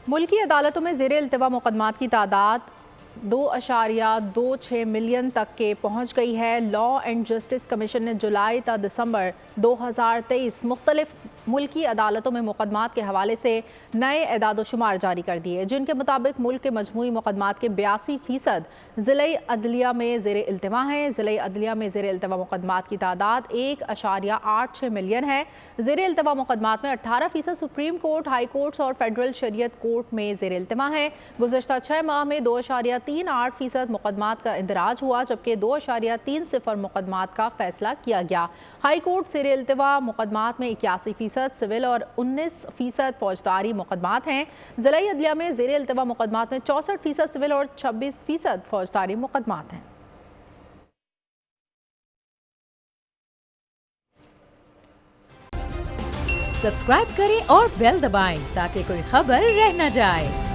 ملکی عدالتوں میں زیر التوا مقدمات کی تعداد 2.26 ملین تک کے پہنچ گئی ہے۔ لا اینڈ جسٹس کمیشن نے جولائی تا دسمبر 2023 مختلف ملکی عدالتوں میں مقدمات کے حوالے سے نئے اعداد و شمار جاری کر دیے، جن کے مطابق ملک کے مجموعی مقدمات کے 82% ضلعی عدلیہ میں زیر التوا ہیں۔ ضلعی عدلیہ میں زیر التوا مقدمات کی تعداد 1.86 ملین ہے۔ زیر التوا مقدمات میں 18% سپریم کورٹ، ہائی کورٹس اور فیڈرل شریعت کورٹ میں زیر التوا ہیں۔ گزشتہ 6 ماہ میں 2.38% مقدمات کا اندراج ہوا، جبکہ 2.30 مقدمات کا فیصلہ کیا گیا۔ ہائی کورٹ زیر التوا مقدمات میں 81% سول اور 19% فوجداری مقدمات ہیں۔ ضلعی عدلیہ میں زیر التوا مقدمات میں 64% سول اور 26% فوجداری مقدمات ہیں۔ سبسکرائب کریں اور بیل دبائیں تاکہ کوئی خبر رہ نہ جائے۔